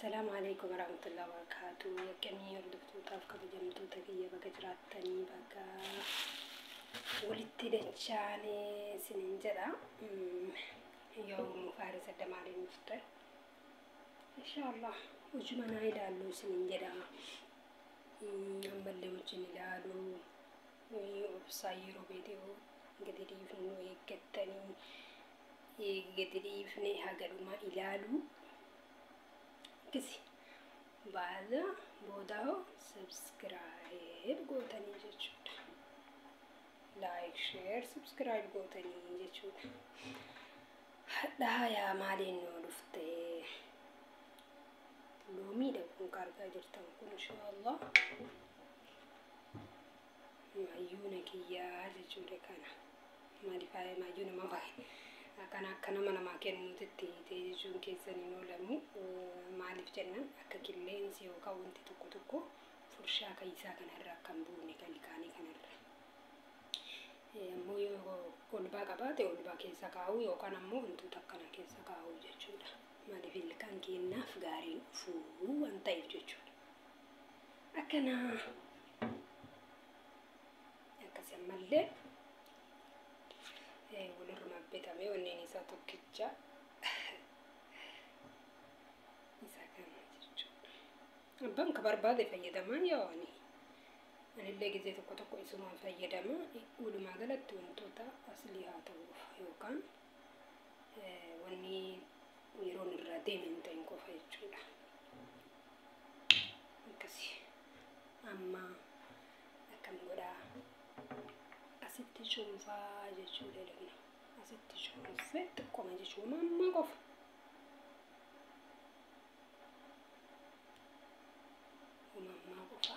السلام عليكم ورحمة الله وبركاته. كمية يردفتو تافكا بجمتو تكية بكا جراتني بكا ولدت دجاني سنين جدا يوم فارس الدماري مفتر إن شاء الله وجمنا يدالو سنين جدا أمبالي وجن يدالو وبصايرو فيديو قدري فنو يكتني قدري فني هاقلما إلالو كسي بعد بوداو سبسكرايب قوتني جتشود لايك شير سبسكرايب قوتني جتشود ده يا مالي نورفتي لومي دكون كاركا جرتنكم إن شاء الله معيونك يا جتشود كان مالي فاي معيون ما فاي كان mana makin nuti jun kesani nolamu maalif jennan akka qilleensi yookaan wanti tokko tokko furshaa kaisaa kanarra kan buune kalikaanii kanarra ammoo yoo olbaa qabaate olbaa keessa kaa'u yookaan ammoo wantoota akkana keessa kaa'u jechuudha. Maalif ilkaan kennaaf gaariin dhufuu waan ta'eef jechuudha. Akkana akkasii ammallee walirra betame wanneen isaa tokkicha isa kana jechuudha. Abbaan ka barbaade fayyadamaa yaa'ani anillee gizee tokko tokko isumaan fayyadama walumaa galatti wantoota aslii haa ta'uuf yookaan wanni yeroon irraa deemen ta'in qofa jechuudha. Akkasii amma akkam godhaa asitti cuunfaa jechuudha lagna asitti cuunfee xiqqooma jechuudha amma qofa umammaa qofa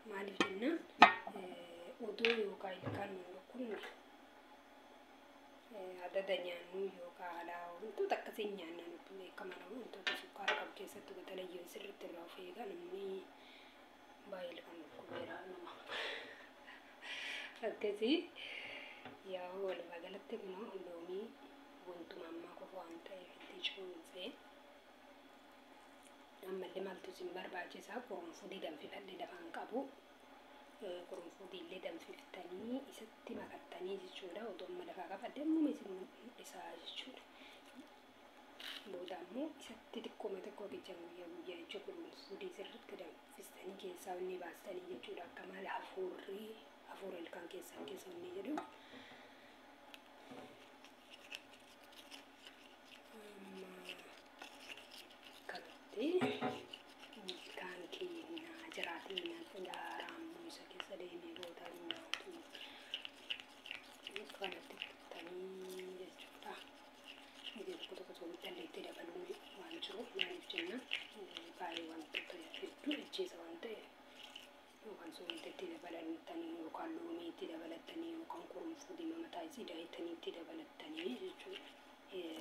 maaliif jennaan odoo yookaan ilkaan kun adada nyaannu yookaan alaa wantoota akkasii nyaannan beekaman wantoota sukkaara qabu keessatti batalayyoo sirriitti irraa of eegaa namni baay'ee kan kubeeraa nama akkasii yaa walumaa galatti kunoo loomii wantuma ammaa qofa waan ta'eef itti cuunfee ammallee maaltu isin barbaachisaa qurunfudii danfifadhe lafaan qabu qurunfudiillee danfiftanii isatti makattanii jechuudha. Otoo amma lafaa qabadde ammoo isin mul'isaa jechuudha. Booda ammoo isatti xiqqooma xiqqoo gijjan guyyaa guyyaa jechuudha qurunfudii sirriitti danfistanii keessaa inni baastanii jechuudha. Akka maal hafuura ilkaan keessaa keessa inni jedhu kanatti ilkaan keenya jiraatiin daaraamu isa keessa deemee booda nyaatu kanatti kuttanii jechuudha. Biyya tokko tokko soomidhallee itti dabaluun waan jiruuf maaliif jenna baay'ee wantoota hedduu ajjeesa waan ta'eef yookaan soomidda itti dabalatanii yookaan loomii itti dabalatanii yookaan qurunfudii mataa isii daayitanii itti dabalatanii jechuudha.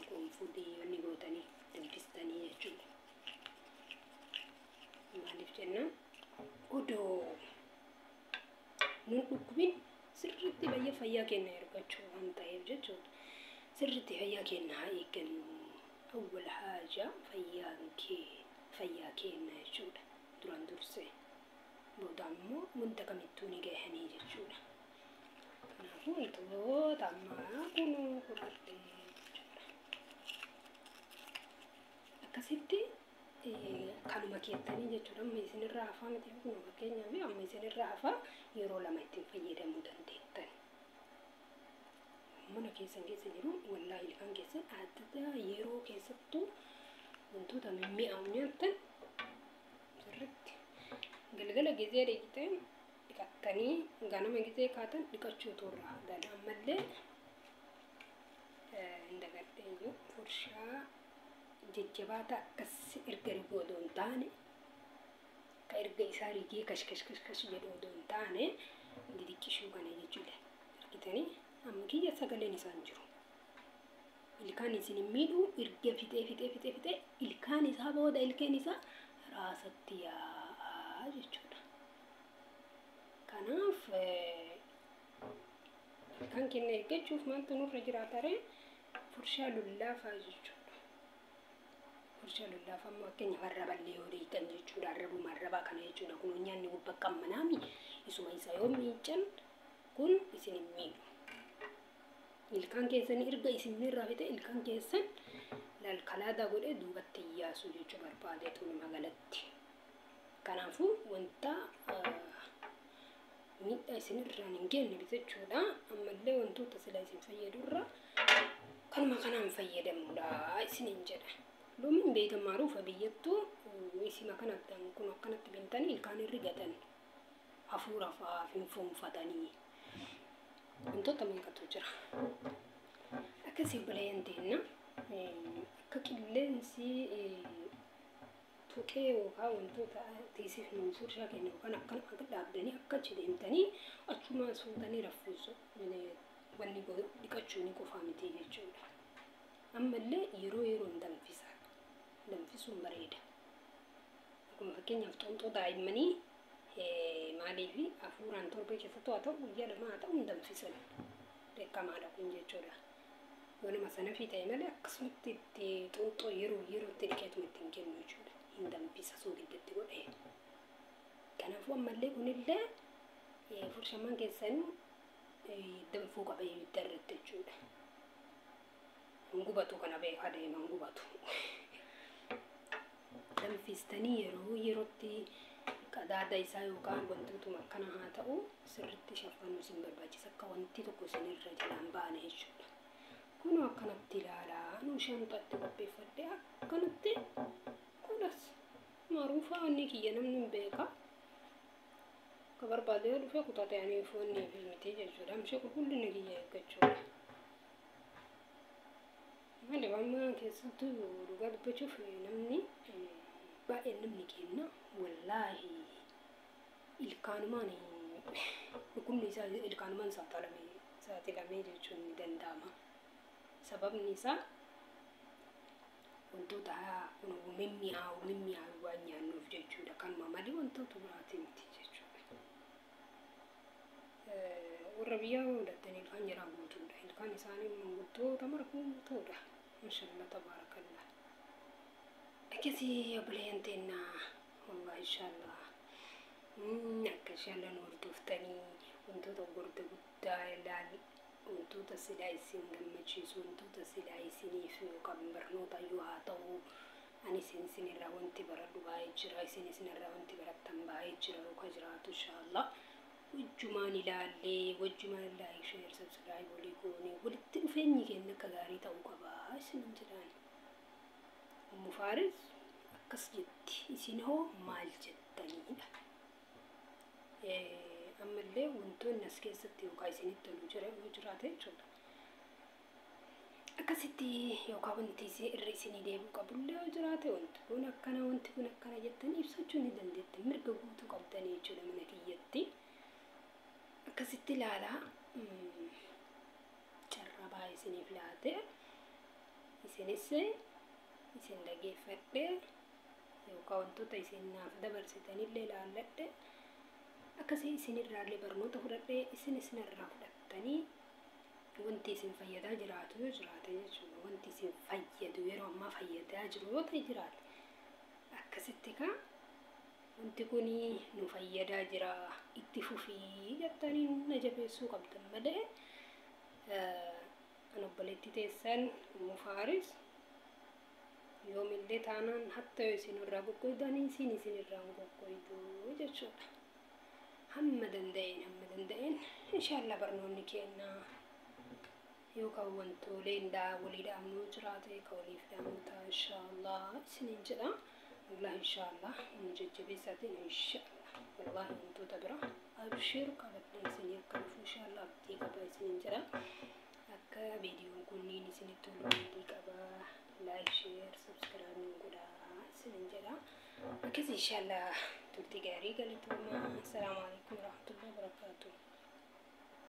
Qurunfudii wanni gootanii danfistanii jechuudha. Maaliif jennaan odoo nun dhukkubin sirriitti fayyaa keenya argachuu waan ta'eef jechuudha. Sirriitti fayyaa keenya haa eeggannu. Awwal haaja fayyaa keenya jechuudha. Duraan dursee booda ammoo wanta kamittuu ni gahanii jechuudha. Kanaafuu wantoota ammaa kunuu fudhadhee jechuudha. Akkasitti kanuma keettanii jechuudha. Amma isinirraa hafaa miti kun fakkeenyaaf amma isinirraa hafaa yeroo lama ittiin fayyadamuu dandeettan. Mana keessan keessa jiru wallaahi ilkaan keessan adda yeroo keessattuu wantoota mimmi'aawu nyaattan sirriitti galgala gizee dhiqxeen dhiqattanii ganama gizee kaatan dhiqachuu turra dala ammallee indagadheeyyuu furshaa jajjabaata akkas erga riguu odoo hin taane ka erga isaa rigee kash jedhu odoo hin taane didiqqishuu kana jechuudha. Argitanii amma kiyya sagaleen isaan jiru. Ilkaan isin miidhuu erga fixee ilkaan isaa booda ilkeen isaa raasatti yaa'aa jechuudha. Kanaaf ilkaan keenya eeggachuuf maaltu nurra jiraata ree furshaa lullaafaa jechuudha. Furshaa lallaafammoo akka arraba illee yoo dhiitan jechuudha. Arrabuma arrabaa kana jechuudha. Kun nyaanni gubbaa qammanaami isuma isa yoo miiccan kun isin hin miidhu. Ilkaan keessan erga isin irraa fite ilkaan keessan lalkalaadaa godhee duubatti yaasu jechuudha barbaadeetu magaalatti. Kanaafuu wanta miidhaa isin irraan hin geenye bitachuudha. Ammallee wantoota sila isin fayyadurra kanuma kanaan fayyadamuudha isiniin jedha. Loomiin beekamaaruufa biyyattuu isima kanattan kun akkanatti bintanii ilkaan irrigatan hafuura fa'aa finfoonfatanii wantoota meeqatu jira. Akkasii balayaan teenna akka qilleensi tuqee yookaan wantoota tiisiif nu furshaa kennu yookaan akka dhaabdanii akka achi deemtanii achuma suutanii raffisu wanni dhiqachuun qofaa miti jechuudha. Ammallee yeroo yeroon danfisa. Danfisuun bareeda. Akkuma fakkeenyaaf xomxoo daa'immanii maaliifi hafuuraan torbee keessatti haa ta'u guyyaa lama haa ta'u hin danfisan. Beekamaadha kun jechuudha. Yoo nama sana fi ta'e malee akkasumatti itti xomxoo yeroo yerootti dhiqeetuma ittiin kennu jechuudha. Hin danfisa soogiddeetti godhee. Kanaafuu ammallee kunillee furshaman keessan danfuu qaba ibidda irratti jechuudha. Hungubatu kana beekaa deema hungubatu. Danfistanii yeroo yerootti qadaada isaa yookaan wantootuma akkana haa ta'u sirriitti shaffannuu isin barbaachisa akka wanti tokko isinirra jalaan baane jechuudha. Kun akkanatti ilaalaa nu shantaatti qopheeffadhee akkanatti kunas maaruufaa wanni kiyya namni hin beeka. Akka barbaadee dhufee kutatanii foonni fi miti jechuudha. Amshee qulqullinni kiyya eeggachuudha. Malee waan keessattuu dhugaa dubbachuuf namni baay'ee namni kenna wallaahi ilkaanumaan dhukkubni isaa ilkaanumaan saaxilamee jechuun ni danda'ama. Sababni isaa wantoota mimmi'aawu waan nyaannuuf jechuudha. Kanuma malee wantoota biraati miti jechuudha. Warra biyyaa godhatanii ilkaan jiraan guutuudha. Ilkaan isaanii manguddoota marguu guutuudha. Mashallah tabarakallah. Akkasii obboleeyyan teennaa wallah inshallah akka inshallah nu hordoftanii wantoota gurguddaa ilaali wantoota silaa isin gammachiisu wantoota silaa isiniif yookaan barnoota yoo haa ta'u ani isinirraa wanti baradhu baay'ee jira isinirraa wanti barattan baay'ee jira yookaan jiraatu inshallah wajjumaan ilaallee wajjumaan like share subscribe walii goonee walitti dhufeenyi keenya akka gaarii ta'uu qaba isin jedhaan. Mufaaris akkas jetti isin hoo maal jettaniidha. Ammallee wantoonni as keessatti yookaan isinitti tolu jiraate jechuudha. Akkasitti yookaan wanti irra isinii deebi'u qabullee yoo jiraate wanti kun akkana jettanii ibsachuu ni dandeetti. Mirga guutuu qabdanii jechuudha mana kiyyatti. Akkasitti ilaalaa carrabaa isiniif laate isinis isin dhageeffadhe yookaan wantoota isin naaf dabarsitanillee ilaalladhe akkasii isinirraallee barnoota fudhadhe isinirraa fudhattanii wanti isin fayyadaa jiraatu yoo jiraate jechuudha. Wanti isin fayyadu yeroo ammaa fayyadaa jiru yoo ta'e jiraate akkasitti kaa wanti kuni nu fayyadaa jira itti fufii jettanii na jabeessuu qabdan malee an obboleetti teessan Mufaaris yoomillee taanaan hatta yoo isinirraa qoqqoydanii isinirraa qoqqoydu jechuudha. Hamma danda'een inshallah barnoonni keenya yookaan wantooleen walii dhaamnuu jiraate ka waliif dhaamuta inshallah isiniin jedha. والله إن شاء الله نجيب ساتين إن شاء الله والله أنتو تبرع أبشر قبل سنين كلف إن شاء الله بدي قبل سنين جرا أكا فيديو كوني نسني تلو بدي قبل لايك شير سبسكرايب نقولا سنين جرا أكيد إن شاء الله تلتقى رجالي توما السلام عليكم ورحمة الله وبركاته.